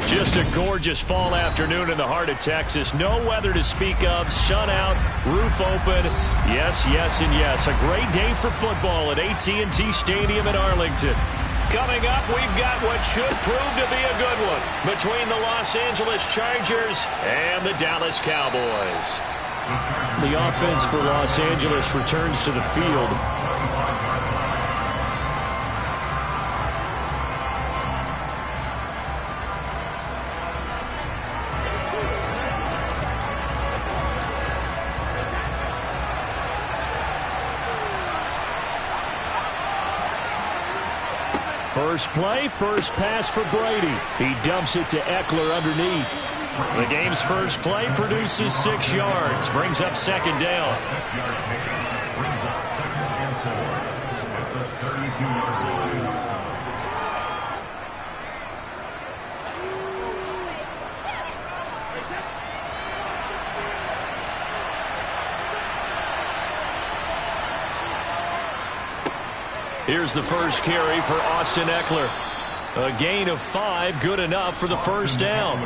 Just a gorgeous fall afternoon in the heart of Texas. No weather to speak of. Sun out, roof open. Yes, yes, and yes. A great day for football at AT&T Stadium in Arlington. Coming up, we've got what should prove to be a good one between the Los Angeles Chargers and the Dallas Cowboys. The offense for Los Angeles returns to the field. First play, first pass for Brady. He dumps it to Eckler underneath. The game's first play produces 6 yards, brings up second down. Here's the first carry for Austin Eckler. A gain of 5, good enough for the first down.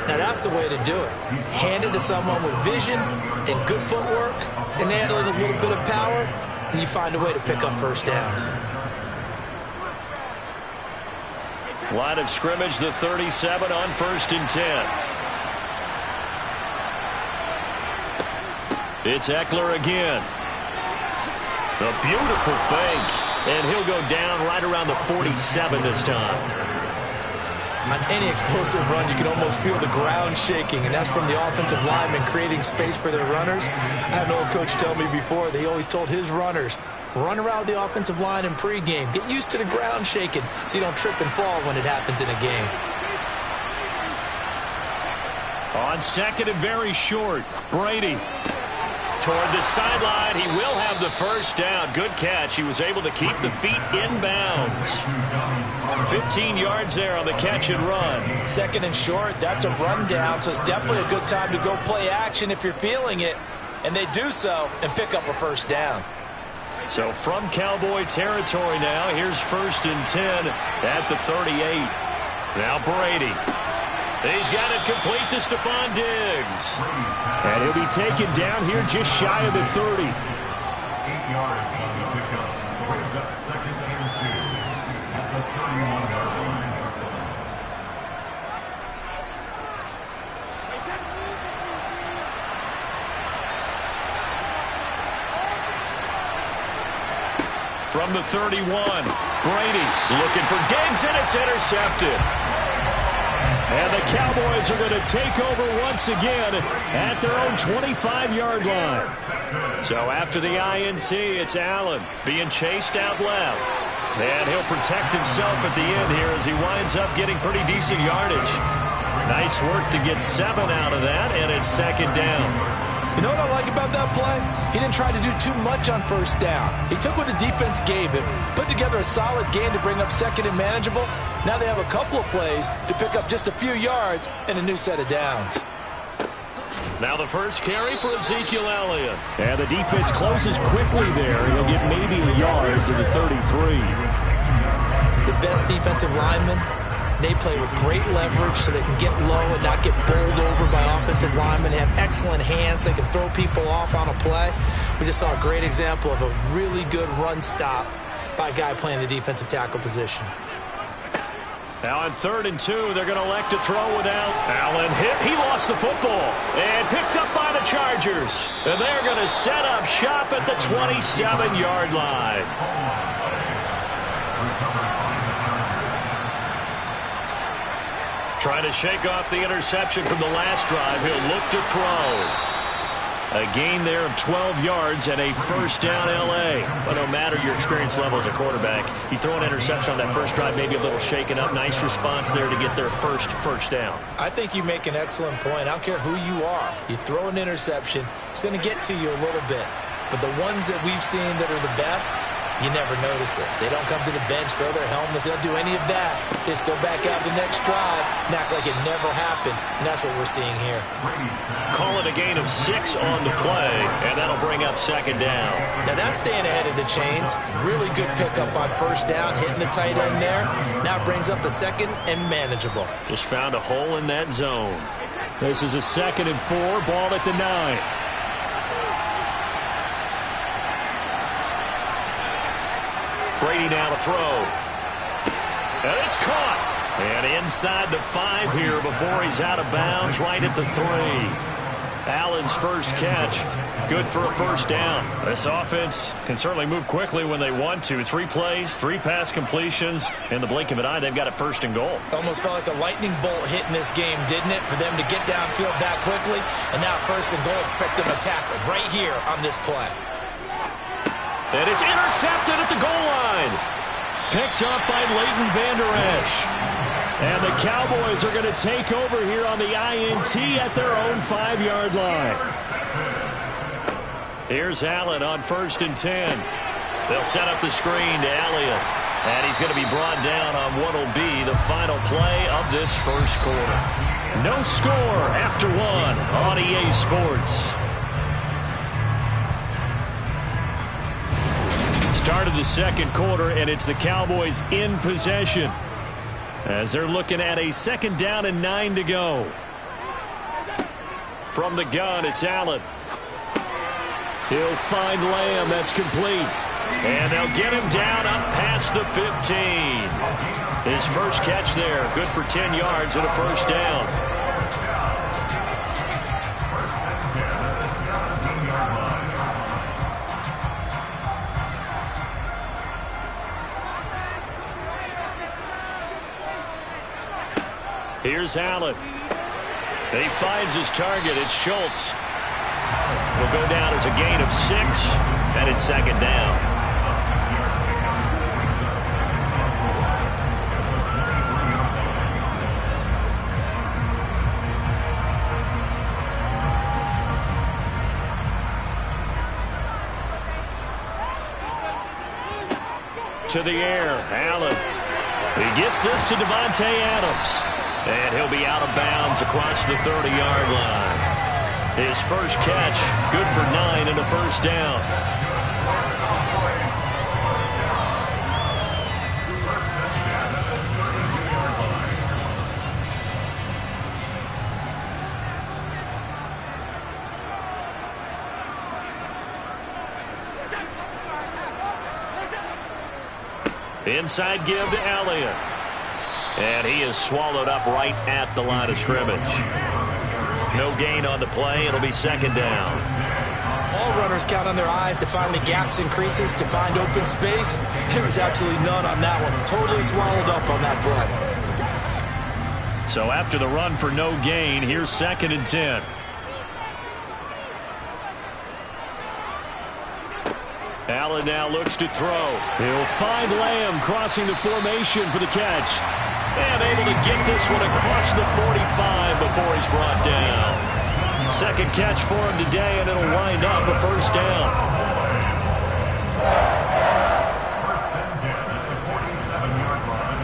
Now that's the way to do it. Hand it to someone with vision and good footwork, and add a little bit of power, and you find a way to pick up first downs. Line of scrimmage, the 37 on 1st and 10. It's Eckler again. A beautiful fake. And he'll go down right around the 47 this time. On any explosive run, you can almost feel the ground shaking, and that's from the offensive linemen creating space for their runners. I had an old coach tell me before, they always told his runners, run around the offensive line in pregame. Get used to the ground shaking so you don't trip and fall when it happens in a game. On second and very short, Brady. Toward the sideline, he will have the first down. Good catch. He was able to keep the feet in bounds. 15 yards there on the catch and run. Second and short, that's a run down, so it's definitely a good time to go play action if you're feeling it. And they do so and pick up a first down. So from Cowboy territory now, here's 1st and 10 at the 38. Now Brady. He's got it complete to Stephon Diggs. And he'll be taken down here just shy of the 30. 8 yards on the pickup. Brings up 2nd and 2 at the 31-yard line. From the 31, Brady looking for Diggs, and it's intercepted. And the Cowboys are going to take over once again at their own 25-yard line. So after the INT, it's Allen being chased out left. And he'll protect himself at the end here as he winds up getting pretty decent yardage. Nice work to get 7 out of that, and it's second down. You know what I like about that play? He didn't try to do too much on first down. He took what the defense gave him, put together a solid game to bring up second and manageable. Now they have a couple of plays to pick up just a few yards and a new set of downs. Now the first carry for Ezekiel Elliott. And the defense closes quickly there. He'll get maybe a yard to the 33. The best defensive linemen, they play with great leverage so they can get low and not get bowled over by offensive linemen. They have excellent hands. They can throw people off on a play. We just saw a great example of a really good run stop by a guy playing the defensive tackle position. Now on 3rd and 2, they're going to elect to throw without Allen. He lost the football and picked up by the Chargers. And they're going to set up shop at the 27-yard line. Trying to shake off the interception from the last drive. He'll look to throw. A gain there of 12 yards and a first down L.A. But no matter your experience level as a quarterback, you throw an interception on that first drive, maybe a little shaken up. Nice response there to get their first down. I think you make an excellent point. I don't care who you are. You throw an interception, it's going to get to you a little bit. But the ones that we've seen that are the best, you never notice it. They don't come to the bench, throw their helmets. They don't do any of that. They just go back out the next drive and act like it never happened. And that's what we're seeing here. Call it a gain of 6 on the play, and that'll bring up second down. Now that's staying ahead of the chains. Really good pickup on first down, hitting the tight end there. Now it brings up the second and manageable. Just found a hole in that zone. This is a 2nd and 4, ball at the 9. Brady now to throw. And it's caught. And inside the 5 here before he's out of bounds, right at the 3. Allen's first catch, good for a first down. This offense can certainly move quickly when they want to. 3 plays, 3 pass completions. In the blink of an eye, they've got it 1st and goal. Almost felt like a lightning bolt hit in this game, didn't it? For them to get downfield that quickly. And now 1st and goal, expect them to tackle right here on this play. And it's intercepted at the goal line. Picked up by Leighton Vander Esch. And the Cowboys are going to take over here on the INT at their own 5-yard line. Here's Allen on 1st and 10. They'll set up the screen to Elliott. And he's going to be brought down on what will be the final play of this first quarter. No score after 1 on EA Sports. Start of the second quarter, and it's the Cowboys in possession as they're looking at a 2nd down and 9 to go. From the gun, it's Allen. He'll find Lamb. That's complete. And they'll get him down up past the 15. His first catch there, good for 10 yards and a first down. Here's Allen. He finds his target. It's Schultz. Will go down as a gain of 6, and it's 2nd down. To the air, Allen. He gets this to Devontae Adams. And he'll be out of bounds across the 30-yard line. His first catch, good for 9 and a first down. Inside give to Elliott. And he is swallowed up right at the line of scrimmage. No gain on the play. It'll be 2nd down. All runners count on their eyes to find the gaps and creases, to find open space. There was absolutely none on that one. Totally swallowed up on that play. So after the run for no gain, here's 2nd and 10. Allen now looks to throw. He'll find Lamb crossing the formation for the catch. And able to get this one across the 45 before he's brought down. 2nd catch for him today, and it'll wind up a first down. 1st and 10 at the 47-yard line.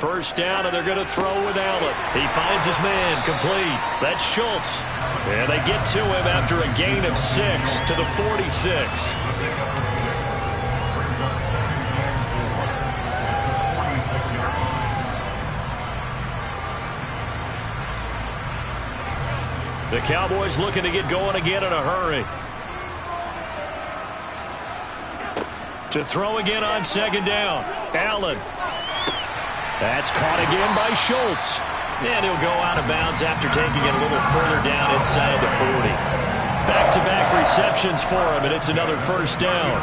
First down, and they're going to throw with Allen. He finds his man, complete. That's Schultz. And they get to him after a gain of 6 to the 46. The Cowboys looking to get going again in a hurry. To throw again on 2nd down. Allen. That's caught again by Schultz. And he'll go out of bounds after taking it a little further down inside the 40. Back-to-back receptions for him, and it's another first down.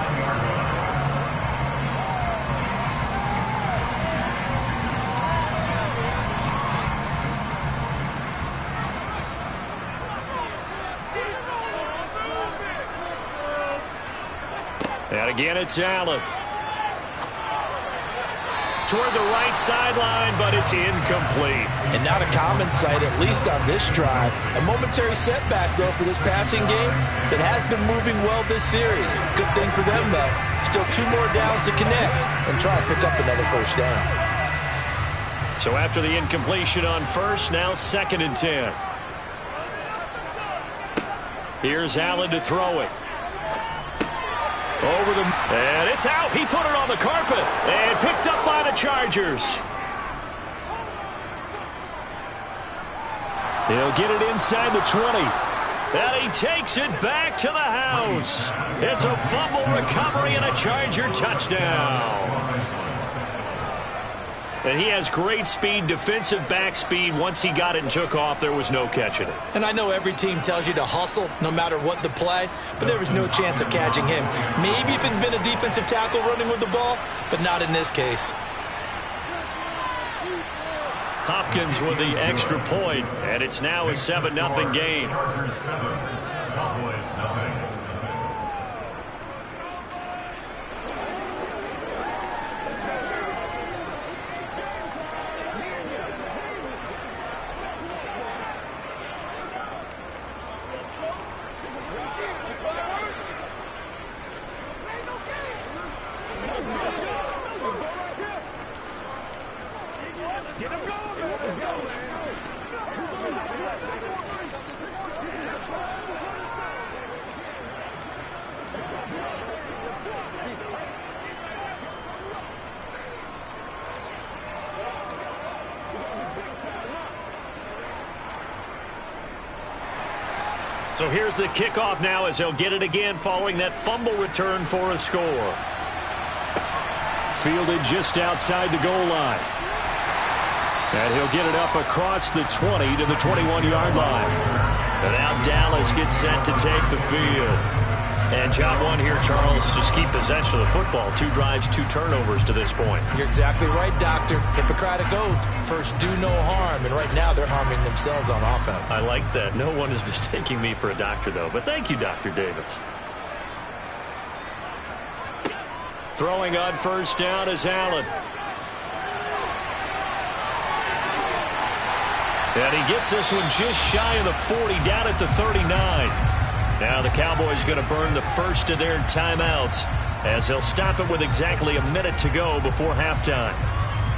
And again, it's Allen. Toward the right sideline, but it's incomplete. And not a common sight, at least on this drive. A momentary setback, though, for this passing game that has been moving well this series. Good thing for them, though. Still 2 more downs to connect and try to pick up another first down. So after the incompletion on first, now 2nd and 10. Here's Allen to throw it. Over the... And it's out. He put it on the carpet. And picked up by the Chargers. He'll get it inside the 20. And he takes it back to the house. It's a fumble recovery and a Charger touchdown. And he has great speed, defensive back speed. Once he got it and took off, there was no catching it. And I know every team tells you to hustle no matter what the play, but there was no chance of catching him. Maybe if it had been a defensive tackle running with the ball, but not in this case. Hopkins with the extra point, and it's now a 7-0 game. So here's the kickoff now as he'll get it again following that fumble return for a score. Fielded just outside the goal line. And he'll get it up across the 20 to the 21-yard line. And now Dallas gets set to take the field. And job one here, Charles, just keep possession of the football. 2 drives, 2 turnovers to this point. You're exactly right, Doctor. Hippocratic oath. First, do no harm. And right now, they're harming themselves on offense. I like that. No one is mistaking me for a doctor, though. But thank you, Dr. Davis. Throwing on first down is Allen. And he gets this one just shy of the 40, down at the 39. Now the Cowboys going to burn the first of their timeouts as they'll stop it with exactly a minute to go before halftime.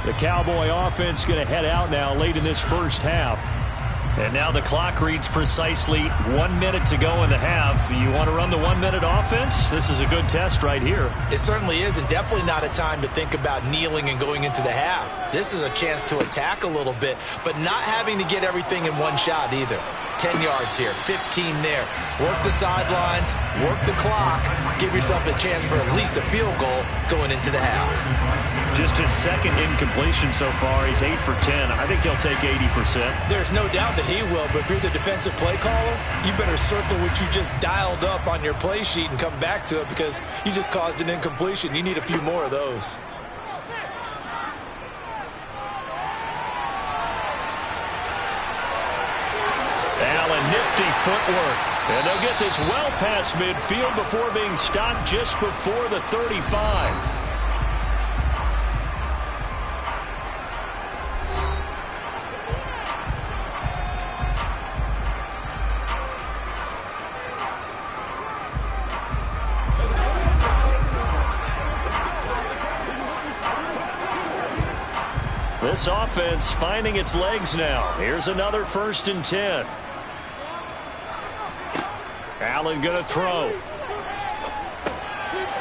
The Cowboy offense going to head out now late in this first half. And now the clock reads precisely 1 minute to go in the half. You want to run the 1-minute offense? This is a good test right here. It certainly is, and definitely not a time to think about kneeling and going into the half. This is a chance to attack a little bit, but not having to get everything in one shot either. 10 yards here, 15 there. Work the sidelines, work the clock, give yourself a chance for at least a field goal going into the half. Just his 2nd incompletion so far. He's 8 for 10. I think he'll take 80%. There's no doubt that he will, but if you're the defensive play caller, you better circle what you just dialed up on your play sheet and come back to it because you just caused an incompletion. You need a few more of those. Allen, nifty footwork. And they'll get this well past midfield before being stopped just before the 35. This offense finding its legs now. Here's another 1st and 10. Allen going to throw.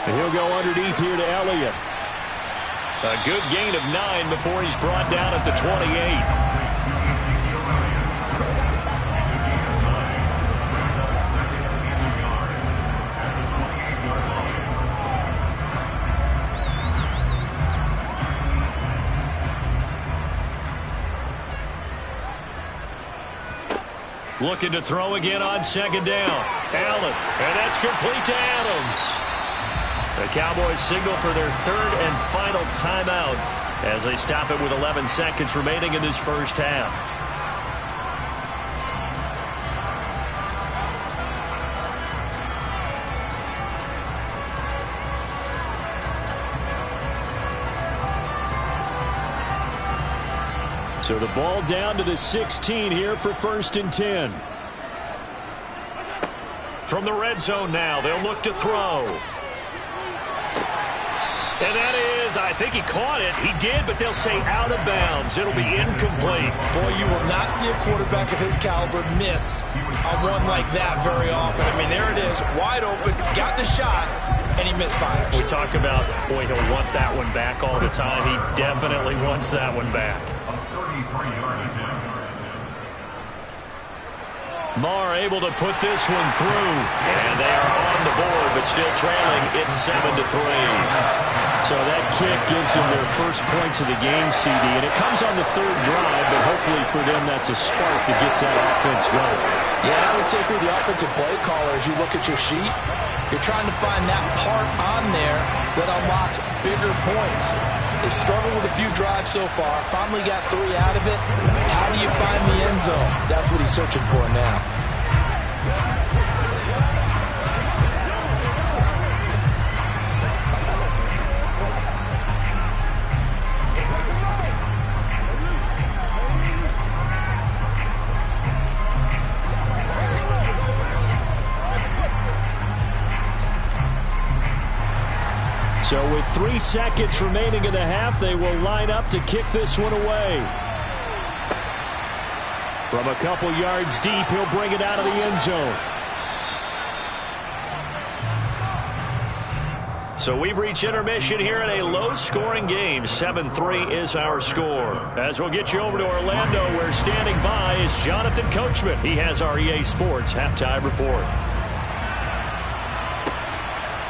And he'll go underneath here to Elliott. A good gain of 9 before he's brought down at the 28. Looking to throw again on 2nd down. Allen, and that's complete to Adams. The Cowboys signal for their 3rd and final timeout as they stop it with 11 seconds remaining in this first half. So the ball down to the 16 here for 1st and 10. From the red zone now, they'll look to throw. And that is, I think he caught it. He did, but they'll say out of bounds. It'll be incomplete. Boy, you will not see a quarterback of his caliber miss on one like that very often. I mean, there it is, wide open, got the shot, and he misfires. We talk about, boy, he'll want that one back all the time. He definitely wants that one back. A 33-yard attempt. Marr able to put this one through. And they are on the board, but still trailing. It's 7-3. So that kick gives them their first points of the game, CD. And it comes on the 3rd drive, but hopefully for them that's a spark that gets that offense going. Yeah, I would say for the offensive play caller, as you look at your sheet, you're trying to find that part on there that unlocks bigger points. They've struggled with a few drives so far. Finally got 3 out of it. How do you find the end zone? That's what he's searching for now. So with 3 seconds remaining in the half, they will line up to kick this one away. From a couple yards deep, he'll bring it out of the end zone. So we've reached intermission here in a low-scoring game. 7-3 is our score. As we'll get you over to Orlando, where standing by is Jonathan Coachman. He has our EA Sports halftime report.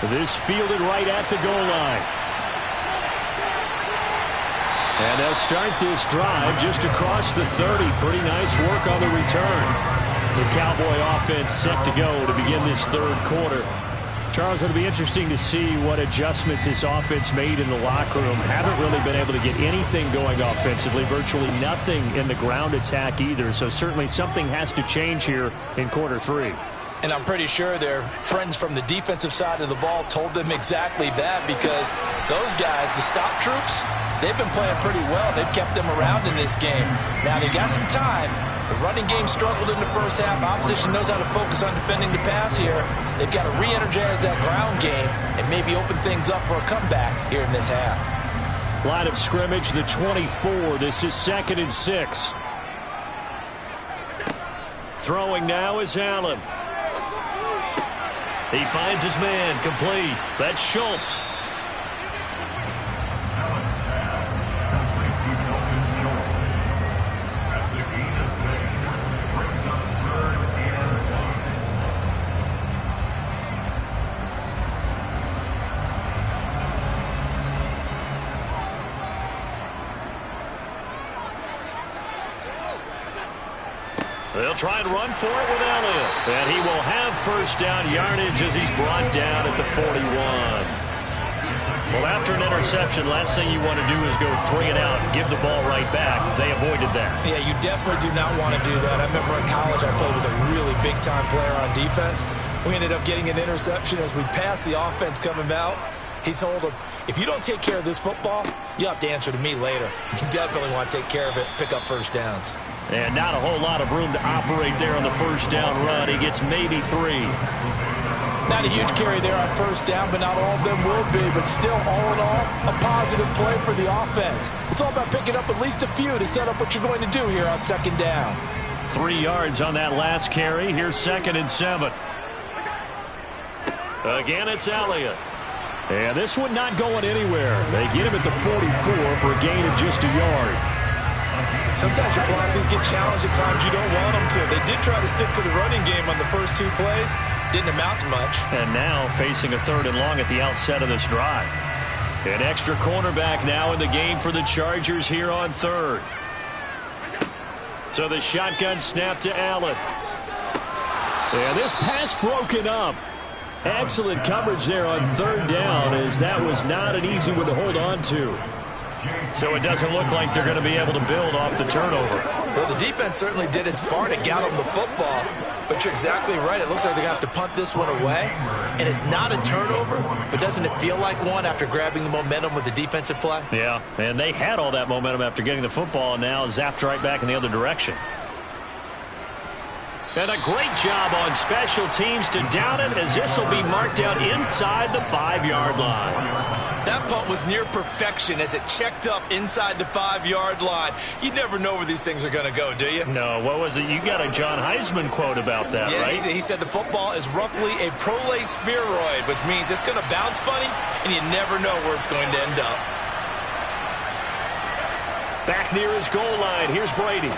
This fielded right at the goal line. And they'll start this drive just across the 30. Pretty nice work on the return. The Cowboy offense set to go to begin this 3rd quarter. Charles, it'll be interesting to see what adjustments this offense made in the locker room. Haven't really been able to get anything going offensively. Virtually nothing in the ground attack either. So certainly something has to change here in quarter 3. And I'm pretty sure their friends from the defensive side of the ball told them exactly that, because those guys, the stop troops, they've been playing pretty well. They've kept them around in this game. Now, they got some time. The running game struggled in the first half. Opposition knows how to focus on defending the pass here. They've got to re-energize that ground game and maybe open things up for a comeback here in this half. Line of scrimmage, the 24. This is 2nd and 6. Throwing now is Allen. He finds his man, complete. That's Schultz. As the gain of 6 brings up 3rd and 1. They'll try and run for it with Elliott. And he will have 1st down yardage as he's brought down at the 41. Well, after an interception, last thing you want to do is go 3 and out and give the ball right back. They avoided that. Yeah, you definitely do not want to do that. I remember in college I played with a really big-time player on defense. We ended up getting an interception as we passed the offense coming out. He told him, if you don't take care of this football, you have to answer to me later. You definitely want to take care of it, pick up 1st downs. And not a whole lot of room to operate there on the 1st down run. He gets maybe 3. Not a huge carry there on 1st down, but not all of them will be. But still, all in all, a positive play for the offense. It's all about picking up at least a few to set up what you're going to do here on 2nd down. 3 yards on that last carry. Here's 2nd and 7. Again, it's Elliott. And this one not going anywhere. They get him at the 44 for a gain of just a yard. Sometimes your philosophies get challenged at times you don't want them to. They did try to stick to the running game on the first 2 plays. Didn't amount to much. And now facing a 3rd and long at the outset of this drive. An extra cornerback now in the game for the Chargers here on 3rd. So the shotgun snap to Allen. And this pass broken up. Excellent coverage there on 3rd down, as that was not an easy one to hold on to. So it doesn't look like they're going to be able to build off the turnover. Well, the defense certainly did its part to get them the football. But you're exactly right. It looks like they're going to have to punt this one away. And it's not a turnover, but doesn't it feel like one after grabbing the momentum with the defensive play? Yeah, and they had all that momentum after getting the football, and now zapped right back in the other direction. And a great job on special teams to down it, as this will be marked out inside the 5-yard line. That punt was near perfection as it checked up inside the 5-yard line. You never know where these things are going to go, do you? No, what was it? You got a John Heisman quote about that, yeah, right? He said the football is roughly a prolate spheroid, which means it's going to bounce funny, and you never know where it's going to end up. Back near his goal line, here's Brady.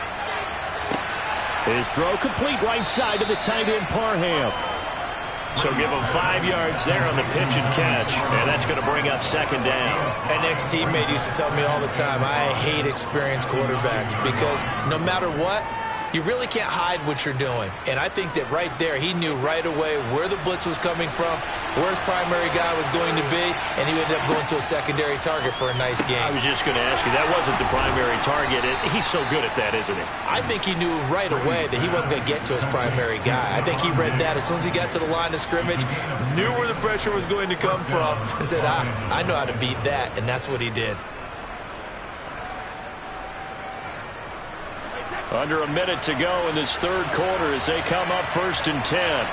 His throw complete right side to the tight end Parham. So give him 5 yards there on the pitch and catch, and that's going to bring up second down. An ex-teammate used to tell me all the time, I hate experienced quarterbacks because no matter what, you really can't hide what you're doing. And I think that right there, he knew right away where the blitz was coming from, where his primary guy was going to be, and he ended up going to a secondary target for a nice game. I was just going to ask you, that wasn't the primary target. He's so good at that, isn't he? I think he knew right away that he wasn't going to get to his primary guy. I think he read that as soon as he got to the line of scrimmage, knew where the pressure was going to come from, and said, I know how to beat that, and that's what he did. Under a minute to go in this third quarter as they come up 1st and 10.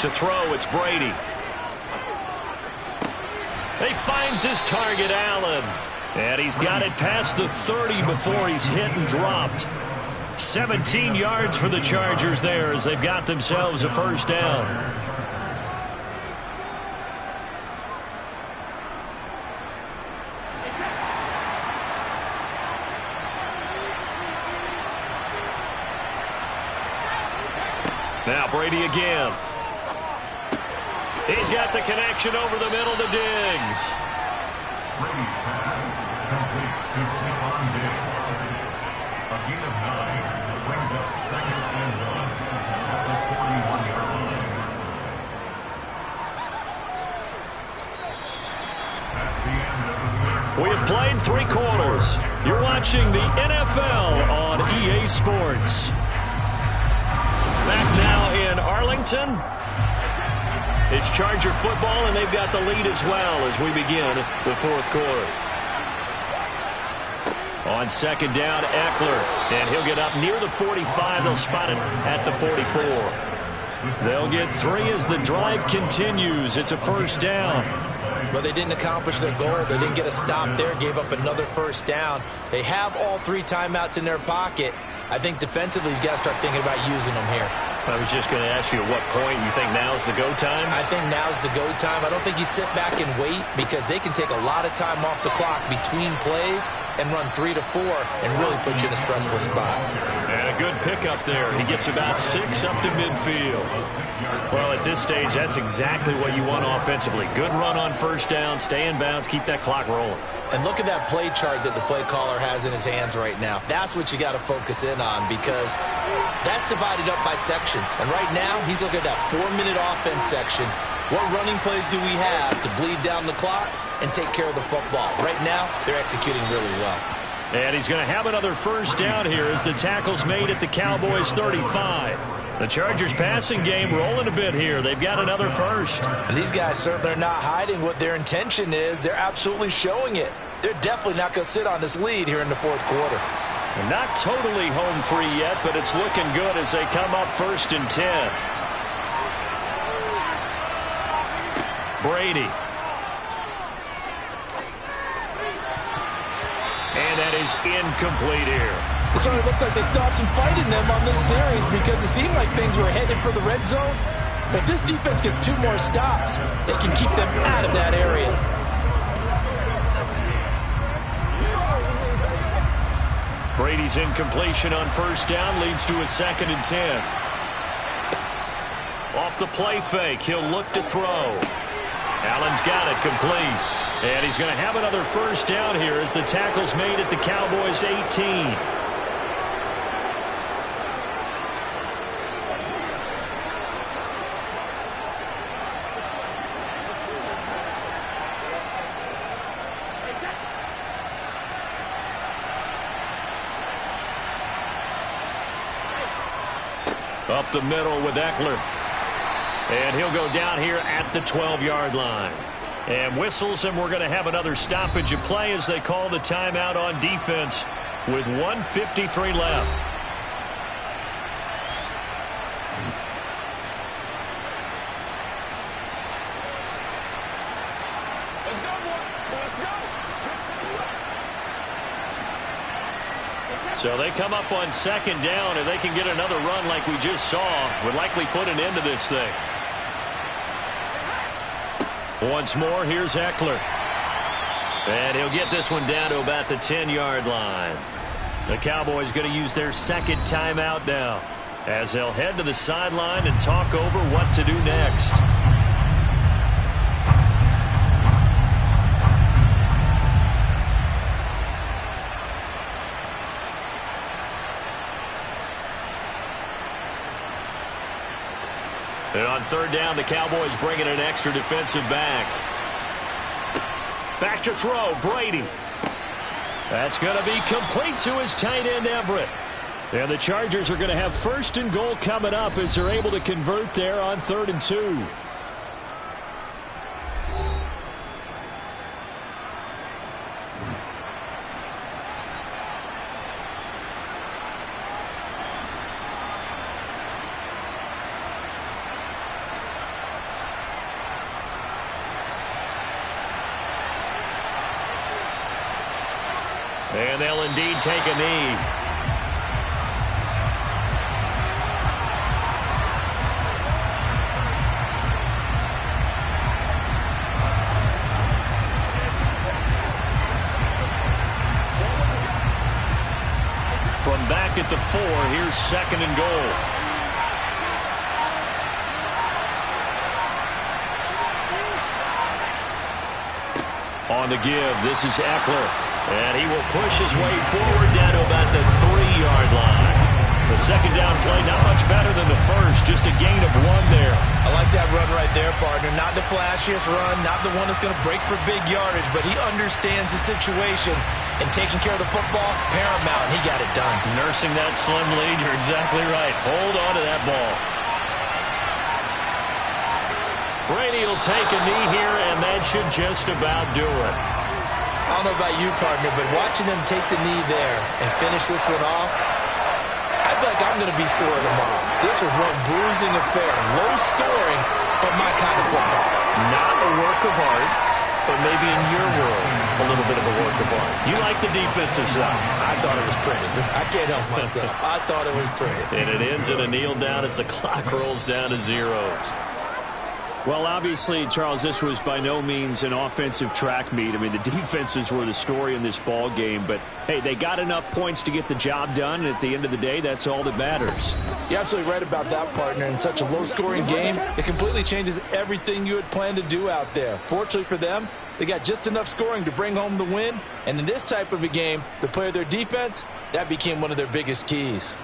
To throw, it's Brady. He finds his target, Allen. And he's got it past the 30 before he's hit and dropped. 17 yards for the Chargers there as they've got themselves a first down. Now Brady again. He's got the connection over the middle to Diggs. Brady's pass complete to Stephon Diggs. A gain of 9 brings up second and 1 at the 41-yard line. That's the end of the third. We have played 3 quarters. You're watching the NFL on EA Sports. Back now in Arlington. It's Charger football, and they've got the lead as well as we begin the fourth quarter. On second down, Eckler, and he'll get up near the 45. They'll spot it at the 44. They'll get 3 as the drive continues. It's a first down. But they didn't accomplish their goal. They didn't get a stop there, gave up another first down. They have all 3 timeouts in their pocket. I think defensively, you got to start thinking about using them here. I was just going to ask you at what point you think now's the go time? I think now's the go time. I don't think you sit back and wait because they can take a lot of time off the clock between plays and run 3 to 4 and really put you in a stressful spot. And a good pickup there. He gets about 6 up to midfield. Well, at this stage, that's exactly what you want offensively. Good run on first down, stay in bounds, keep that clock rolling. And look at that play chart that the play caller has in his hands right now. That's what you got to focus in on because that's divided up by sections. And right now, he's looking at that 4-minute offense section. What running plays do we have to bleed down the clock and take care of the football? Right now, they're executing really well. And he's going to have another first down here as the tackle's made at the Cowboys' 35. The Chargers passing game rolling a bit here. They've got another first. And these guys certainly are not hiding what their intention is. They're absolutely showing it. They're definitely not going to sit on this lead here in the fourth quarter. Not totally home free yet, but it's looking good as they come up 1st and 10. Brady. And that is incomplete here. It certainly looks like they still have some fight in them on this series because it seemed like things were headed for the red zone. But if this defense gets 2 more stops, they can keep them out of that area. Brady's incompletion on first down leads to a 2nd and 10. Off the play fake, he'll look to throw. Allen's got it complete. And he's going to have another first down here as the tackle's made at the Cowboys' 18. Up the middle with Eckler. And he'll go down here at the 12-yard line. And whistles, and we're going to have another stoppage of play as they call the timeout on defense with 1:53 left. So they come up on second down, and they can get another run like we just saw. Would likely put an end to this thing. Once more, here's Eckler. And he'll get this one down to about the 10-yard line. The Cowboys going to use their second timeout now as they'll head to the sideline and talk over what to do next. And on third down, the Cowboys bringing an extra defensive back. Back to throw, Brady. That's going to be complete to his tight end, Everett. And the Chargers are going to have first and goal coming up as they're able to convert there on 3rd and 2. And they'll indeed take a knee. From back at the 4, here's 2nd and goal. On the give, this is Eckler. And he will push his way forward down to about the 3-yard line. The second down play, not much better than the first, just a gain of 1 there. I like that run right there, partner. Not the flashiest run, not the one that's going to break for big yardage, but he understands the situation, and taking care of the football, paramount, and he got it done. Nursing that slim lead, you're exactly right. Hold on to that ball. Brady will take a knee here, and that should just about do it. I don't know about you, partner, but watching them take the knee there and finish this one off, I feel like I'm going to be sore tomorrow. This was one bruising affair. Low scoring, but my kind of football. Not a work of art, but maybe in your world, a little bit of a work of art. You like the defensive side. I thought it was pretty. I can't help myself. I thought it was pretty. And it ends in a kneel down as the clock rolls down to zeros. Well, obviously, Charles, this was by no means an offensive track meet. I mean, the defenses were the story in this ball game. But, hey, they got enough points to get the job done. And at the end of the day, that's all that matters. You're absolutely right about that, partner. In such a low-scoring game, it completely changes everything you had planned to do out there. Fortunately for them, they got just enough scoring to bring home the win. And in this type of a game, to play their defense, that became one of their biggest keys.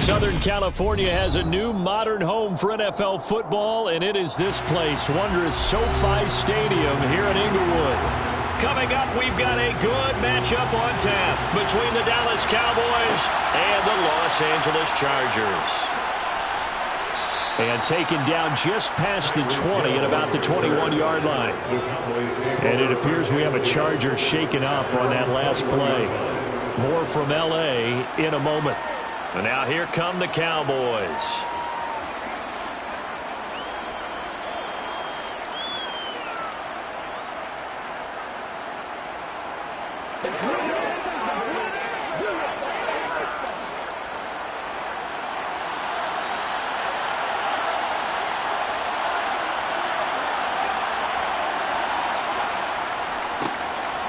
Southern California has a new modern home for NFL football, and it is this place, wondrous SoFi Stadium here in Inglewood. Coming up, we've got a good matchup on tap between the Dallas Cowboys and the Los Angeles Chargers. And taken down just past the 20 at about the 21-yard line. And it appears we have a Charger shaken up on that last play. More from L.A. in a moment. And now here come the Cowboys.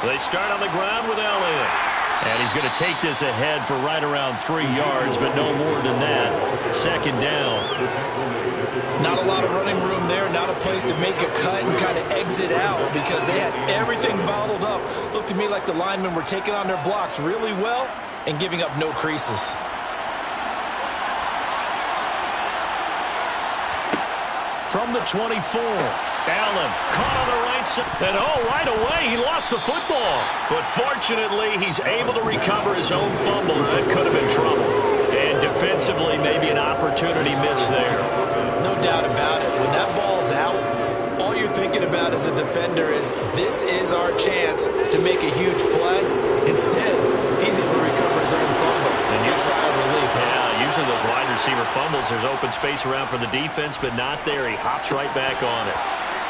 They start on the ground with Elliott. And he's going to take this ahead for right around 3 yards, but no more than that. Second down. Not a lot of running room there, not a place to make a cut and kind of exit out because they had everything bottled up. Looked to me like the linemen were taking on their blocks really well and giving up no creases. From the 24, Allen caught on the right side. And right away, he lost the football. But fortunately, he's able to recover his own fumble. That could have been trouble. And defensively, maybe an opportunity miss there. No doubt about it. When that ball's out, all you're thinking about as a defender is, this is our chance to make a huge play. Instead, he's able to recover his own fumble. And you sigh of relief. Yeah, usually those wide receiver fumbles, there's open space around for the defense, but not there. He hops right back on it.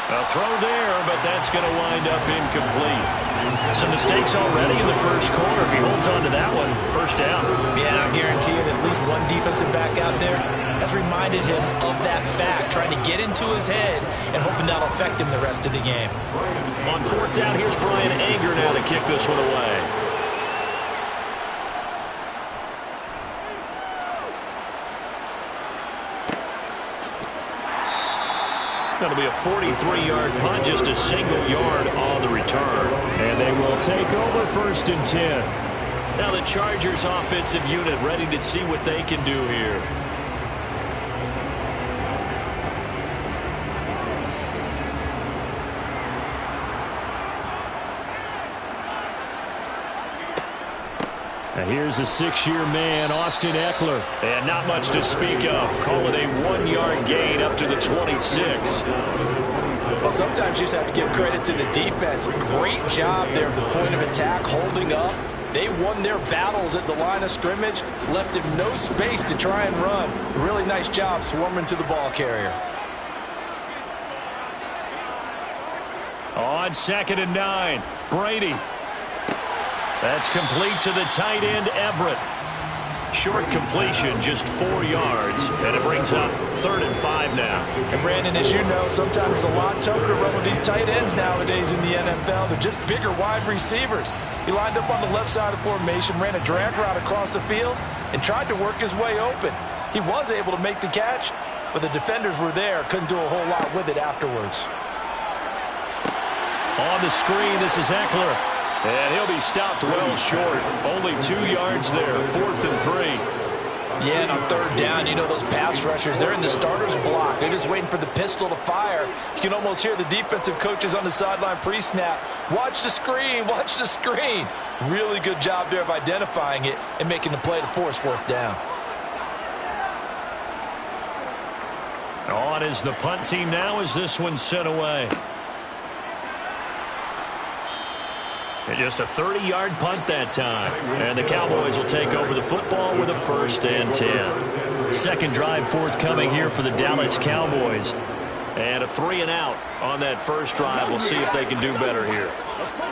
A throw there, but that's going to wind up incomplete. Some mistakes already in the first quarter. If he holds on to that one, first down. Yeah, and I guarantee you that at least one defensive back out there has reminded him of that fact, trying to get into his head and hoping that'll affect him the rest of the game. On fourth down, here's Brian Anger now to kick this one away. That'll be a 43-yard punt, just a single yard on the return. And they will take over 1st and 10. Now the Chargers offensive unit ready to see what they can do here. And here's a 6-year man, Austin Eckler. And not much to speak of. Call it a 1-yard gain up to the 26. Well, sometimes you just have to give credit to the defense. Great job there at the point of attack, holding up. They won their battles at the line of scrimmage, left him no space to try and run. Really nice job swarming to the ball carrier. On 2nd and 9, Brady. That's complete to the tight end, Everett. Short completion, just 4 yards, and it brings up 3rd and 5 now. And Brandon, as you know, sometimes it's a lot tougher to run with these tight ends nowadays in the NFL. They're just bigger wide receivers. He lined up on the left side of formation, ran a drag route across the field, and tried to work his way open. He was able to make the catch, but the defenders were there, couldn't do a whole lot with it afterwards. On the screen, this is Eckler. And he'll be stopped well short. Only 2 yards there, 4th and 3. Yeah, and on 3rd down, you know those pass rushers, they're in the starter's block. They're just waiting for the pistol to fire. You can almost hear the defensive coaches on the sideline pre-snap. Watch the screen, watch the screen. Really good job there of identifying it and making the play to force 4th down. On is the punt team now as this one's sent away. And just a 30-yard punt that time. And the Cowboys will take over the football with a 1st and 10. Second drive forthcoming here for the Dallas Cowboys. And a 3-and-out on that first drive. We'll see if they can do better here.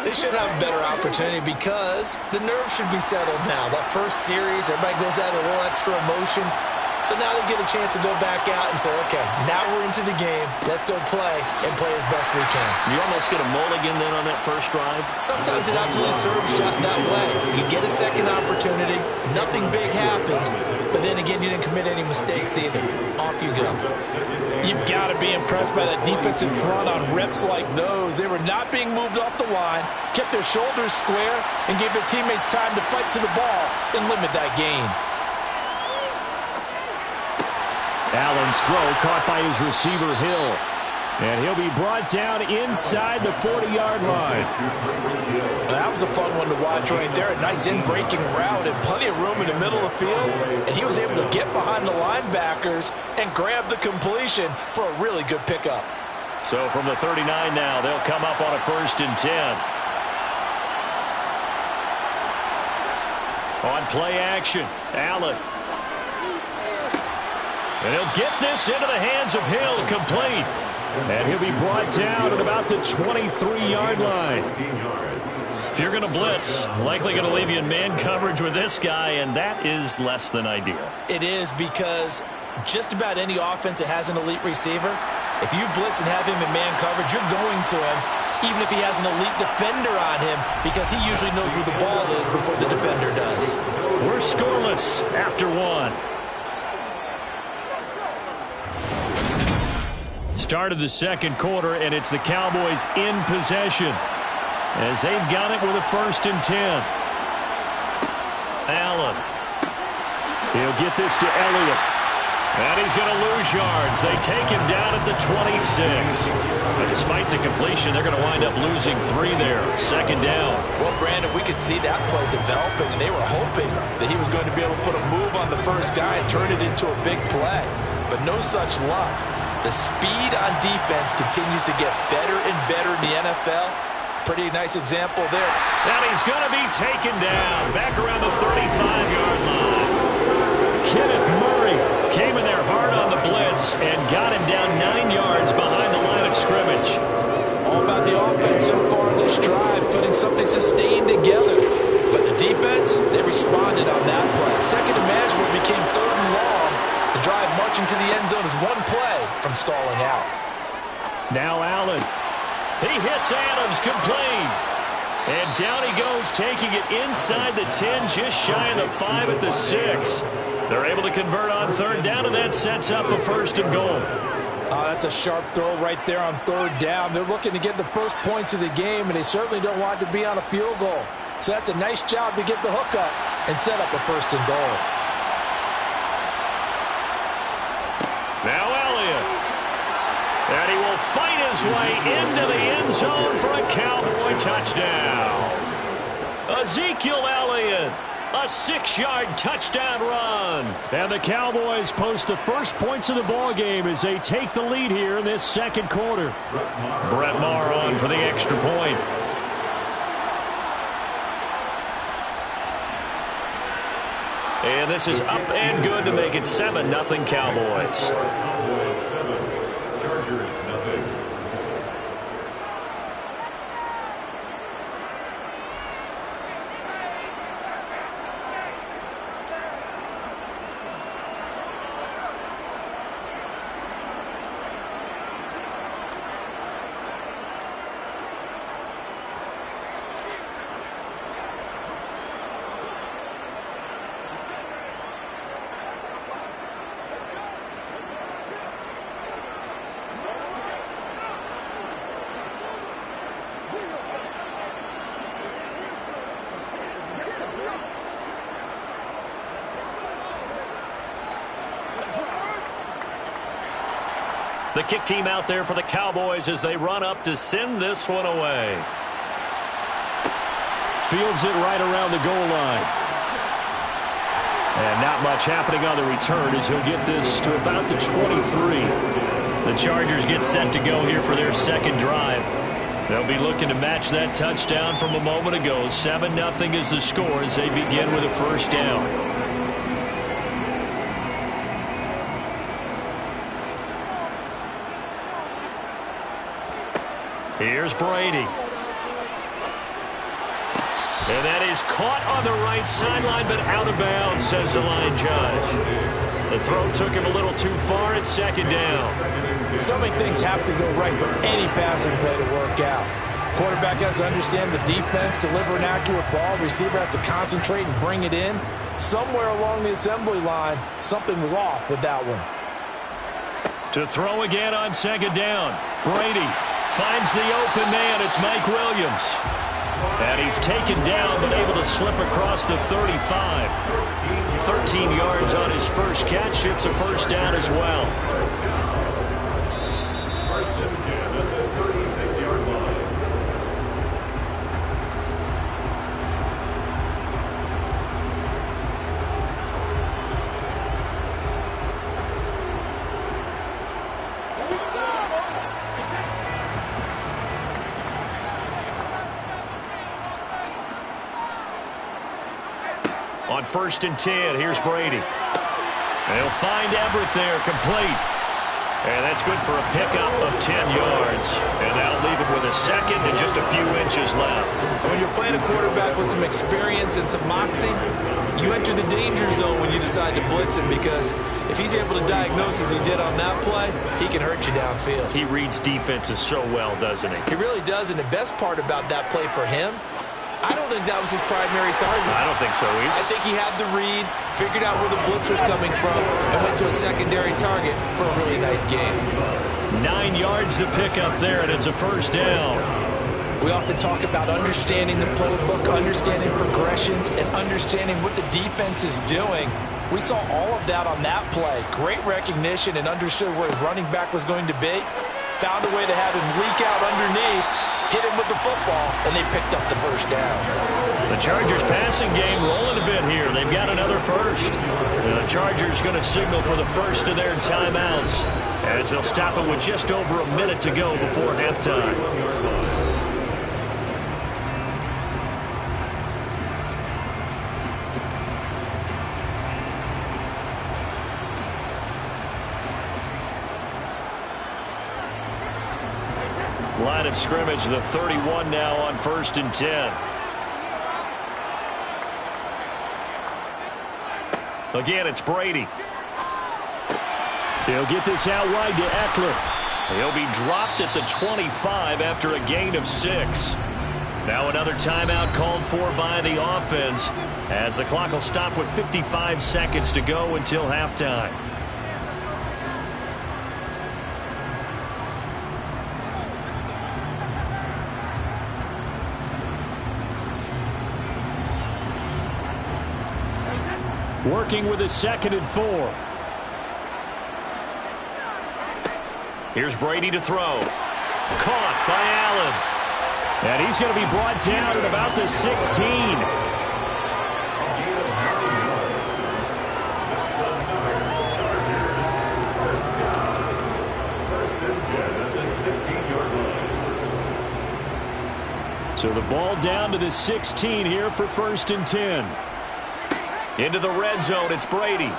They should have a better opportunity because the nerves should be settled now. That first series, everybody goes out a little extra emotion. So now they get a chance to go back out and say, okay, now we're into the game. Let's go play and play as best we can. You almost get a mulligan then on that first drive? Sometimes it absolutely serves that way. You get a second opportunity. Nothing big happened. But then again, you didn't commit any mistakes either. Off you go. You've got to be impressed by that defensive front on reps like those. They were not being moved off the line, kept their shoulders square, and gave their teammates time to fight to the ball and limit that gain. Allen's throw caught by his receiver, Hill. And he'll be brought down inside the 40-yard line. That was a fun one to watch right there. A nice in-breaking route and plenty of room in the middle of the field. And he was able to get behind the linebackers and grab the completion for a really good pickup. So from the 39 now, they'll come up on a 1st and 10. On play action, Allen. And he'll get this into the hands of Hill, complete. And he'll be brought down at about the 23-yard line. If you're going to blitz, likely going to leave you in man coverage with this guy, and that is less than ideal. It is, because just about any offense that has an elite receiver, if you blitz and have him in man coverage, you're going to him, even if he has an elite defender on him, because he usually knows where the ball is before the defender does. We're scoreless after 1. Start of the second quarter, and it's the Cowboys in possession as they've got it with a 1st and 10. Allen. He'll get this to Elliott. And he's going to lose yards. They take him down at the 26. But despite the completion, they're going to wind up losing 3 there. 2nd down. Well, Brandon, we could see that play developing, and they were hoping that he was going to be able to put a move on the first guy and turn it into a big play. But no such luck. The speed on defense continues to get better and better in the NFL. Pretty nice example there. And he's going to be taken down back around the 35-yard line. Kenneth Murray came in there hard on the blitz and got him down 9 yards behind the line of scrimmage. All about the offense so far this drive, putting something sustained together. But the defense, they responded on that play. Second and management became 3rd and long. The drive marching to the end zone is 1 play from stalling out. Now Allen. He hits Adams, complete. And down he goes, taking it inside the 10, just shy of the 5 at the 6. They're able to convert on 3rd down, and that sets up a 1st and goal. That's a sharp throw right there on 3rd down. They're looking to get the first points of the game, and they certainly don't want it to be on a field goal. So that's a nice job to get the hook up and set up a 1st and goal. Now Elliott. And he will fight his way into the end zone for a Cowboy touchdown. Ezekiel Elliott, a 6-yard touchdown run. And the Cowboys post the first points of the ball game as they take the lead here in this second quarter. Brett Maher on for the extra point. And this is up and good to make it 7-0 Cowboys. Cowboys 7, Chargers nothing. The kick team out there for the Cowboys as they run up to send this one away. Fields it right around the goal line. And not much happening on the return as he'll get this to about the 23. The Chargers get set to go here for their second drive. They'll be looking to match that touchdown from a moment ago. 7-0 is the score as they begin with a first down. Here's Brady. And that is caught on the right sideline, but out of bounds, says the line judge. The throw took him a little too far at second down. So many things have to go right for any passing play to work out. Quarterback has to understand the defense, deliver an accurate ball. Receiver has to concentrate and bring it in. Somewhere along the assembly line, something was off with that one. To throw again on second down. Brady finds the open man. It's Mike Williams. And he's taken down but able to slip across the 35. 13 yards on his first catch. It's a first down as well. First and 10 at the 36-yard line. On first and 10, here's Brady. They'll find Everett there, complete. And that's good for a pickup of 10 yards. And that'll leave him with a second and just a few inches left. When you're playing a quarterback with some experience and some moxie, you enter the danger zone when you decide to blitz him, because if he's able to diagnose as he did on that play, he can hurt you downfield. He reads defenses so well, doesn't he? He really does, and the best part about that play for him, I don't think that was his primary target. I don't think so either. I think he had the read, figured out where the blitz was coming from, and went to a secondary target for a really nice game. 9 yards to pick up there, and it's a first down. We often talk about understanding the playbook, understanding progressions, and understanding what the defense is doing. We saw all of that on that play. Great recognition and understood where his running back was going to be. Found a way to have him leak out underneath, hit him with the football, and they picked up the first down. The Chargers passing game rolling a bit here. They've got another first. The Chargers going to signal for the first of their timeouts as they'll stop it with just over a minute to go before halftime. Line of scrimmage, the 31 now on first and 10. Again, it's Brady. He'll get this out wide to Eckler. He'll be dropped at the 25 after a gain of 6. Now another timeout called for by the offense, as the clock will stop with 55 seconds to go until halftime. Working with a 2nd and 4. Here's Brady to throw. Caught by Allen. And he's going to be brought down at about the 16. First and 10 at the 16-yard line. So the ball down to the 16 here for first and 10. Into the red zone, it's Brady.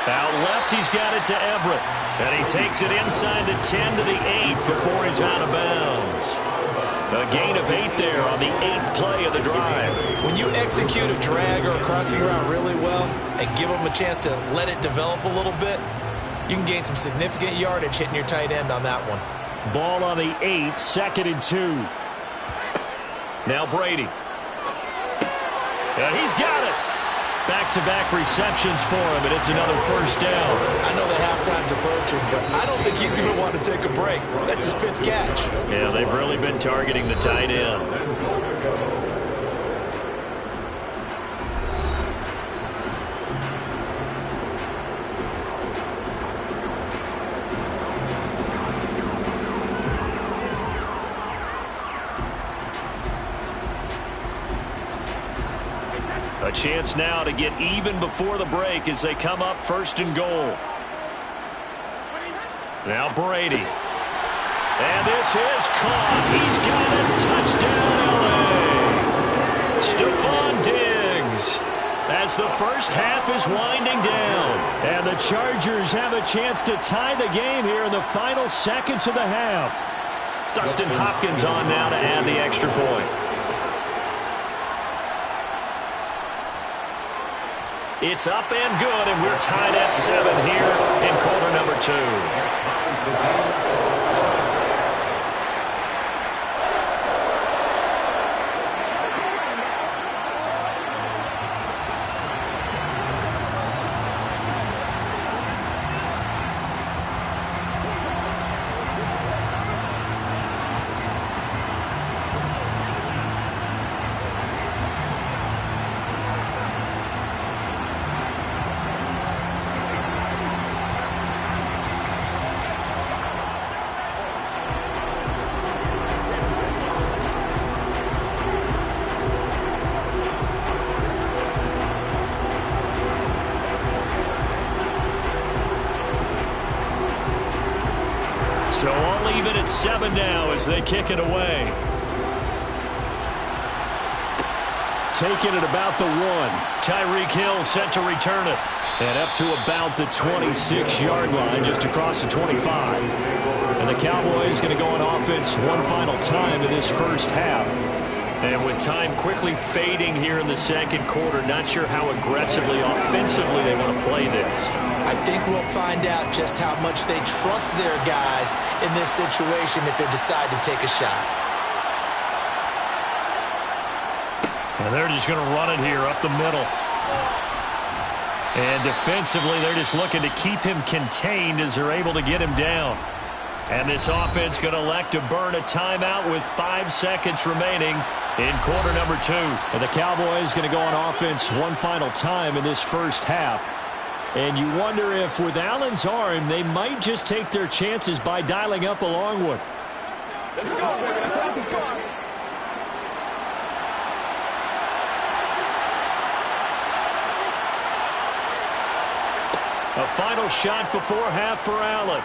Out left, he's got it to Everett. And he takes it inside the 10 to the 8 before he's out of bounds. A gain of 8 there on the 8th play of the drive. When you execute a drag or a crossing route really well and give them a chance to let it develop a little bit, you can gain some significant yardage hitting your tight end on that one. Ball on the 8, 2nd and 2. Now Brady. And he's got it. Back-to-back receptions for him, and it's another first down. I know that halftime's approaching, but I don't think he's going to want to take a break. That's his 5th catch. Yeah, they've really been targeting the tight end. A chance now to get even before the break as they come up 1st and goal. Now Brady. And this is caught. He's got it. Touchdown, LA. Stephon Diggs. As the first half is winding down. And the Chargers have a chance to tie the game here in the final seconds of the half. Dustin Hopkins on now to add the extra point. It's up and good, and we're tied at 7 here in quarter number 2. even at 7 now as they kick it away. Taking it about the 1. Tyreek Hill set to return it. And up to about the 26-yard line, just across the 25. And the Cowboys going to go on offense one final time in this first half. And with time quickly fading here in the second quarter, not sure how aggressively, offensively they want to play this. I think we'll find out just how much they trust their guys in this situation if they decide to take a shot. And they're just going to run it here up the middle. And defensively, they're just looking to keep him contained as they're able to get him down. And this offense going to elect to burn a timeout with 5 seconds remaining in quarter number 2. And the Cowboys going to go on offense one final time in this first half. And you wonder if with Allen's arm, they might just take their chances by dialing up a long one. Let's go, man. Let's have some fun. A final shot before half for Allen.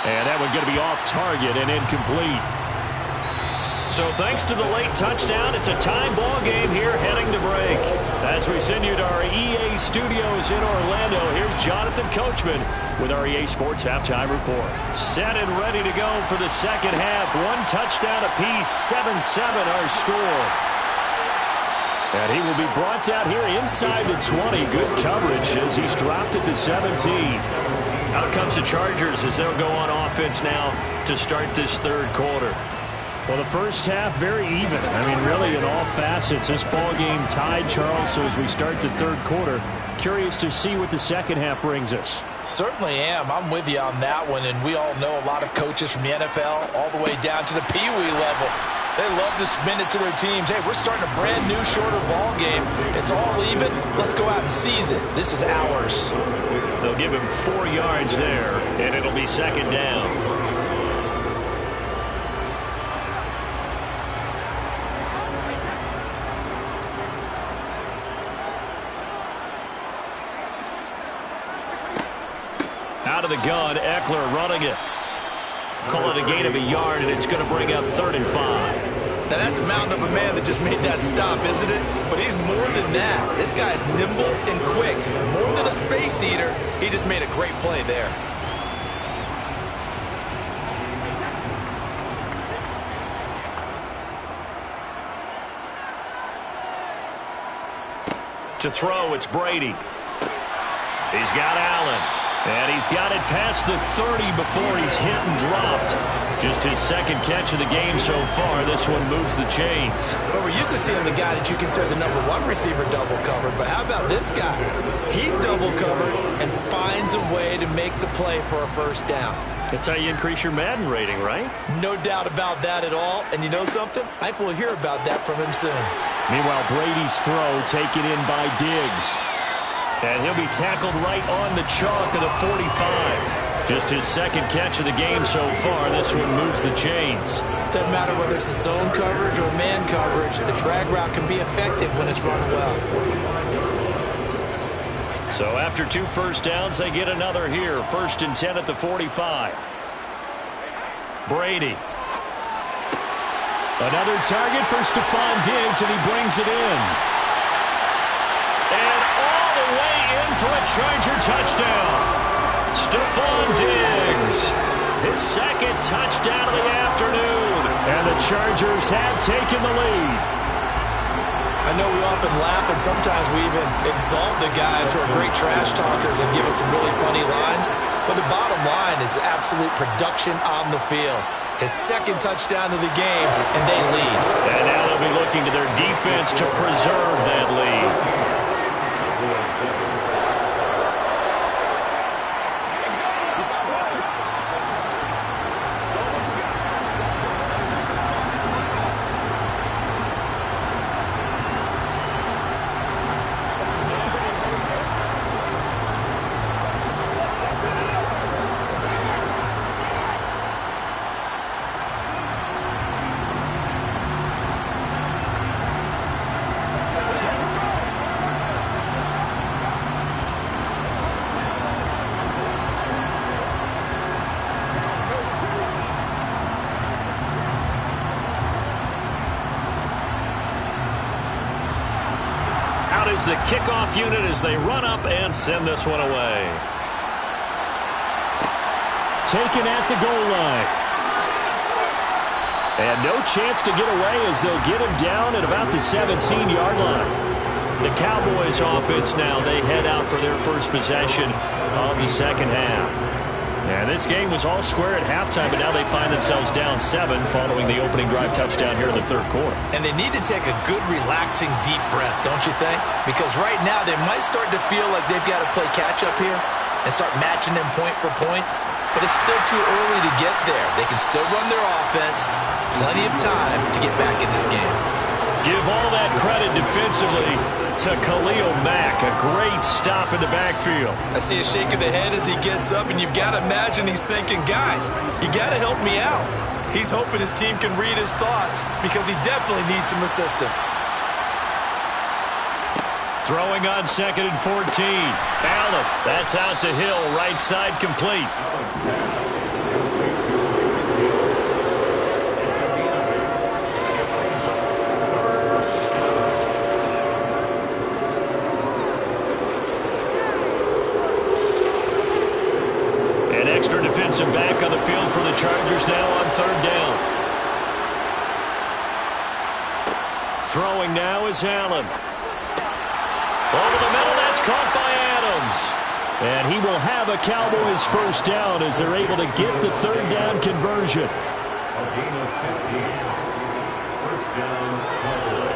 And that one going to be off target and incomplete. So thanks to the late touchdown, it's a tie ball game here heading to break. As we send you to our EA studios in Orlando, here's Jonathan Coachman with our EA Sports Halftime Report. Set and ready to go for the second half. One touchdown apiece, 7-7 our score. And he will be brought down here inside the 20. Good coverage as he's dropped at the 17. Out comes the Chargers as they'll go on offense now to start this third quarter. Well, the first half, very even. I mean, really, in all facets, this ball game tied, Charles. So as we start the third quarter, curious to see what the second half brings us. Certainly am. I'm with you on that one. And we all know a lot of coaches from the NFL all the way down to the Pee Wee level. They love to spin it to their teams. Hey, we're starting a brand new, shorter ball game. It's all even. Let's go out and seize it. This is ours. They'll give him 4 yards there, and it'll be second down. Out of the gun, Eckler running it. Call it a gain of a yard, and it's going to bring up 3rd and 5. Now, that's a mountain of a man that just made that stop, isn't it? But he's more than that. This guy's nimble and quick. More than a space eater, he just made a great play there. To throw, it's Brady. He's got Allen. And he's got it past the 30 before he's hit and dropped. Just his second catch of the game so far. This one moves the chains. But we're used to seeing the guy that you consider the #1 receiver double covered. But how about this guy? He's double covered and finds a way to make the play for a first down. That's how you increase your Madden rating, right? No doubt about that at all. And you know something? I think we'll hear about that from him soon. Meanwhile, Brady's throw taken in by Diggs. And he'll be tackled right on the chalk of the 45. Just his second catch of the game so far. This one moves the chains. Doesn't matter whether it's a zone coverage or man coverage. The drag route can be effective when it's run well. So after 2 first downs, they get another here. 1st and 10 at the 45. Brady. Another target for Stephon Diggs, and he brings it in. And all the way in for a Charger touchdown. Stephon Diggs, his second touchdown of the afternoon. And the Chargers have taken the lead. I know we often laugh, and sometimes we even exalt the guys who are great trash talkers and give us some really funny lines. But the bottom line is absolute production on the field. His second touchdown of the game, and they lead. And now they'll be looking to their defense to preserve that lead. Out is the kickoff unit as they run up and send this one away. Taken at the goal line. And no chance to get away as they'll get him down at about the 17-yard line. The Cowboys offense now, they head out for their first possession of the second half. And this game was all square at halftime, but now they find themselves down 7 following the opening drive touchdown here in the third quarter. And they need to take a good, relaxing, deep breath, don't you think? Because right now they might start to feel like they've got to play catch-up here and start matching them point for point. But it's still too early to get there. They can still run their offense. Plenty of time to get back in this game. Give all that credit defensively to Khalil Mack. A great stop in the backfield. I see a shake of the head as he gets up, and you've got to imagine he's thinking, guys, you got to help me out. He's hoping his team can read his thoughts because he definitely needs some assistance. Throwing on 2nd and 14. Allen, that's out to Hill, right side complete. An extra defensive back on the field for the Chargers now on 3rd down. Throwing now is Allen. Over the middle, that's caught by Adams. And he will have a Cowboys first down as they're able to get the 3rd down conversion. A gain of 15. First down, Cowboys.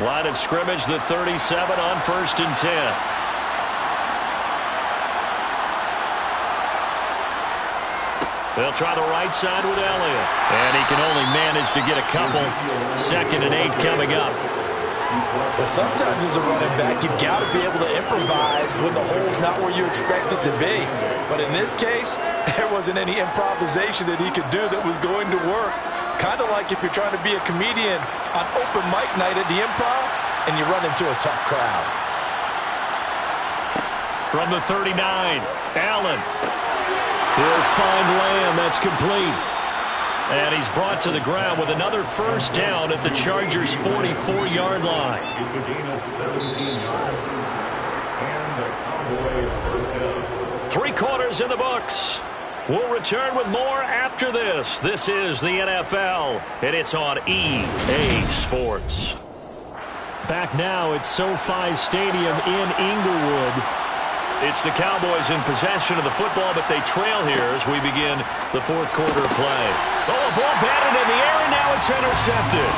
Line of scrimmage, the 37 on 1st and 10. They'll try the right side with Elliott. And he can only manage to get a couple. 2nd and 8 coming up. Well, sometimes as a running back, you've got to be able to improvise when the hole's not where you expect it to be. But in this case, there wasn't any improvisation that he could do that was going to work. Kind of like if you're trying to be a comedian on open mic night at the Improv and you run into a tough crowd. From the 39, Allen. He'll find Lamb. That's complete. And he's brought to the ground with another first down at the Chargers' 44-yard line. It's a gain of 17 yards. And the Cowboys first down. 3 quarters in the books. We'll return with more after this. This is the NFL, and it's on EA Sports. Back now at SoFi Stadium in Inglewood. It's the Cowboys in possession of the football, but they trail here as we begin the 4th quarter play. Oh, a ball batted in the air, and now it's intercepted.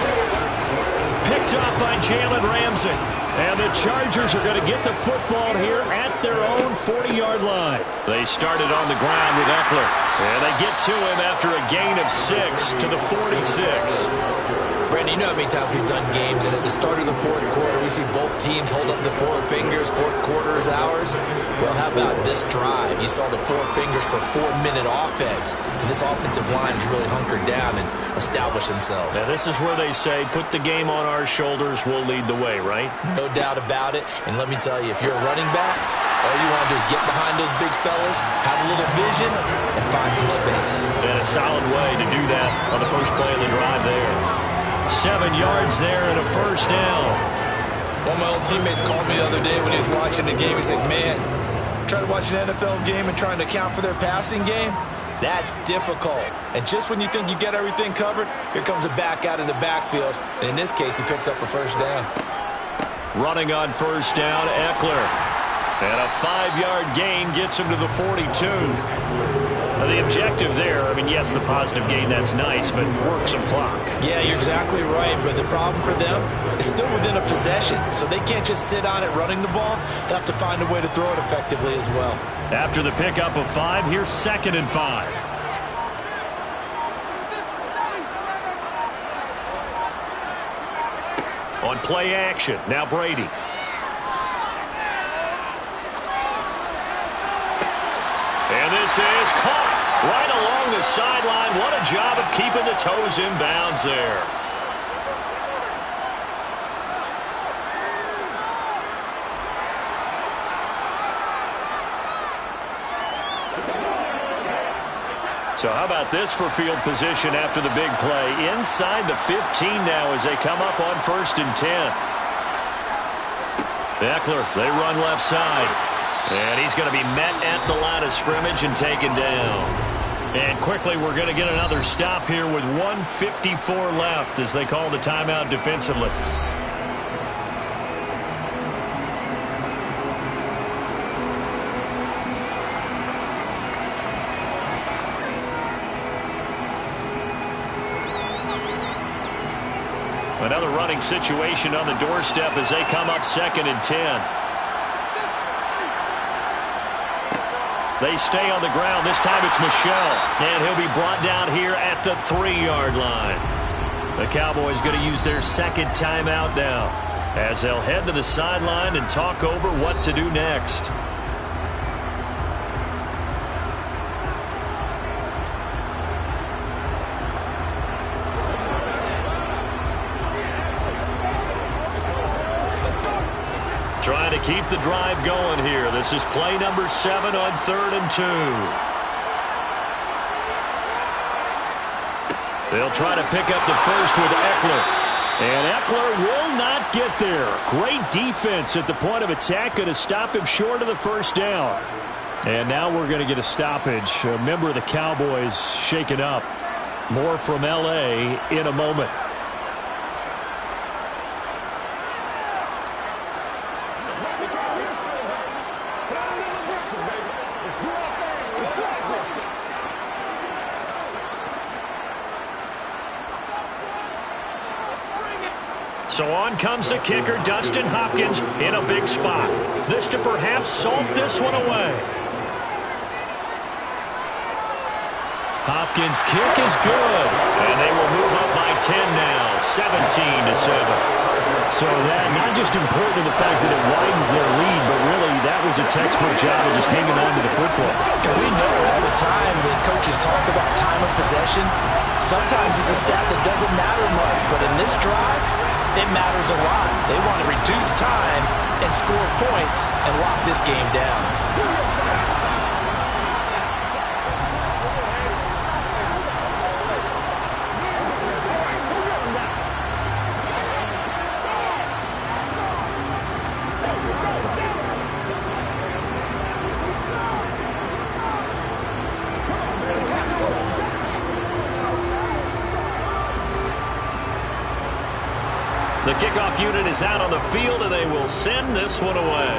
Picked up by Jalen Ramsey. And the Chargers are going to get the football here at their own 40-yard line. They started on the ground with Eckler. And they get to him after a gain of 6 to the 46. Brandon, you know how many times we've done games, and at the start of the 4th quarter, we see both teams hold up the 4 fingers, 4th quarter is ours. Well, how about this drive? You saw the 4 fingers for 4-minute offense, and this offensive line has really hunkered down and established themselves. Now, this is where they say, put the game on our shoulders, we'll lead the way, right? No doubt about it, and let me tell you, if you're a running back, all you want to do is get behind those big fellas, have a little vision, and find some space. And a solid way to do that on the first play of the drive there. 7 yards there and a first down. One of my old teammates called me the other day when he was watching the game. He's like, man, trying to watch an NFL game and trying to account for their passing game, that's difficult. And just when you think you get everything covered, here comes a back out of the backfield. And in this case, he picks up a first down. Running on first down, Eckler. And a 5-yard gain gets him to the 42. Now, the objective there, I mean, yes, the positive gain, that's nice, but work some clock. Yeah, you're exactly right, but the problem for them is still within a possession, so they can't just sit on it running the ball. They'll have to find a way to throw it effectively as well. After the pickup of 5, here's 2nd and 5. On play action, now Brady. And this is caught right along the sideline. What a job of keeping the toes in bounds there. So how about this for field position after the big play? Inside the 15 now as they come up on 1st and 10. Eckler, they run left side. And he's going to be met at the line of scrimmage and taken down. And quickly, we're going to get another stop here with 1:54 left as they call the timeout defensively. Another running situation on the doorstep as they come up 2nd and 10. They stay on the ground. This time it's Michel. And he'll be brought down here at the 3-yard line. The Cowboys going to use their 2nd timeout now as they'll head to the sideline and talk over what to do next. Trying to keep the drive going here. This is play number 7 on 3rd and 2. They'll try to pick up the first with Eckler. And Eckler will not get there. Great defense at the point of attack. Going to stop him short of the first down. And now we're going to get a stoppage. A member of the Cowboys shaken up. More from L.A. in a moment. So on comes the kicker, Dustin Hopkins, in a big spot. This to perhaps salt this one away. Hopkins' kick is good. And they will move up by 10 now, 17-7. So that not just important in the fact that it widens their lead, but really that was a textbook job of just hanging on to the football. And we know all the time that coaches talk about time of possession. Sometimes it's a stat that doesn't matter much, but in this drive, it matters a lot. They want to reduce time and score points and lock this game down. The kickoff unit is out on the field, and they will send this one away.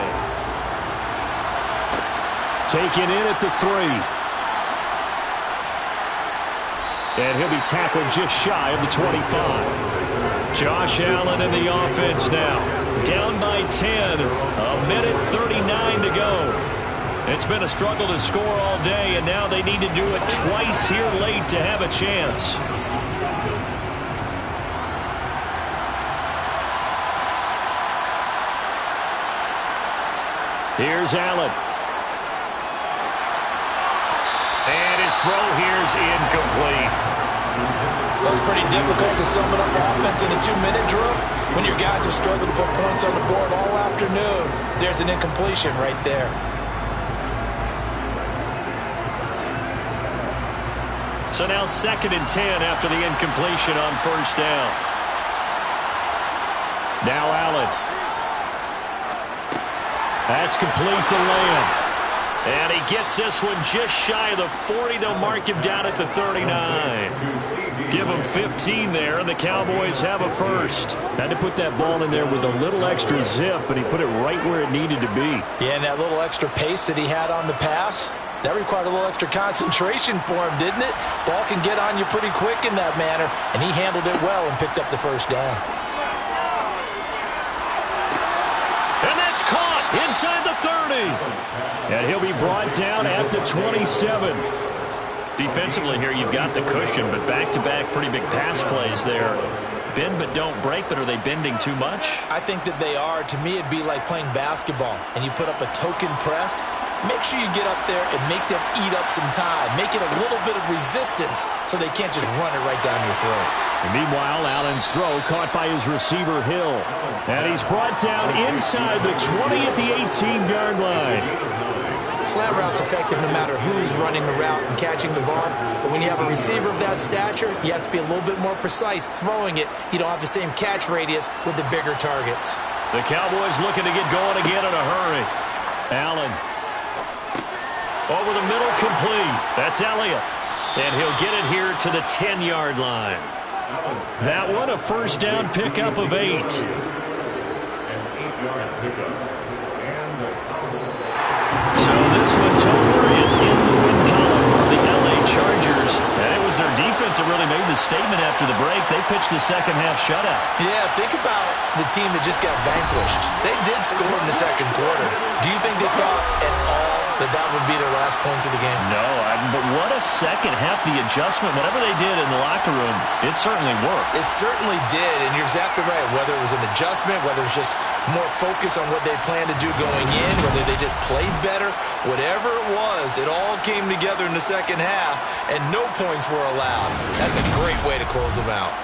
Taken in at the 3. And he'll be tackled just shy of the 25. Josh Allen in the offense now. Down by 10. 1:39 to go. It's been a struggle to score all day, and now they need to do it twice here late to have a chance. Here's Allen. And his throw here's incomplete. Well, it's pretty difficult to sum it up offense in a 2-minute drill when your guys have struggled to put points on the board all afternoon. There's an incompletion right there. So now 2nd and 10 after the incompletion on 1st down. Now Allen. That's complete to Lamb. And he gets this one just shy of the 40. They'll mark him down at the 39. Give him 15 there, and the Cowboys have a first. Had to put that ball in there with a little extra zip, but he put it right where it needed to be. Yeah, and that little extra pace that he had on the pass, that required a little extra concentration for him, didn't it? Ball can get on you pretty quick in that manner, and he handled it well and picked up the first down. And that's caught inside the 30. And he'll be brought down at the 27. Defensively here, you've got the cushion, but back-to-back pretty big pass plays there. Bend but don't break, but are they bending too much? I think that they are. To me, it'd be like playing basketball, and you put up a token press. Make sure you get up there and make them eat up some time. Make it a little bit of resistance so they can't just run it right down your throat. And meanwhile, Allen's throw caught by his receiver, Hill. And he's brought down inside the 20 at the 18-yard line. Slant route's effective no matter who's running the route and catching the ball. But when you have a receiver of that stature, you have to be a little bit more precise throwing it. You don't have the same catch radius with the bigger targets. The Cowboys looking to get going again in a hurry. Allen. Over the middle, complete. That's Elliott. And he'll get it here to the 10-yard line. That one, a first down pickup of 8. An 8-yard pickup. And the Cowboys. So this one's over. It's in the win column for the L.A. Chargers. And it was their defense that really made the statement after the break. They pitched the second-half shutout. Yeah, think about the team that just got vanquished. They did score in the second quarter. Do you think they thought at all that would be their last points of the game? No, but what a second half. The adjustment, whatever they did in the locker room, it certainly worked. It certainly did, and you're exactly right. Whether it was an adjustment, whether it was just more focus on what they planned to do going in, whether they just played better, whatever it was, it all came together in the second half, and no points were allowed. That's a great way to close them out.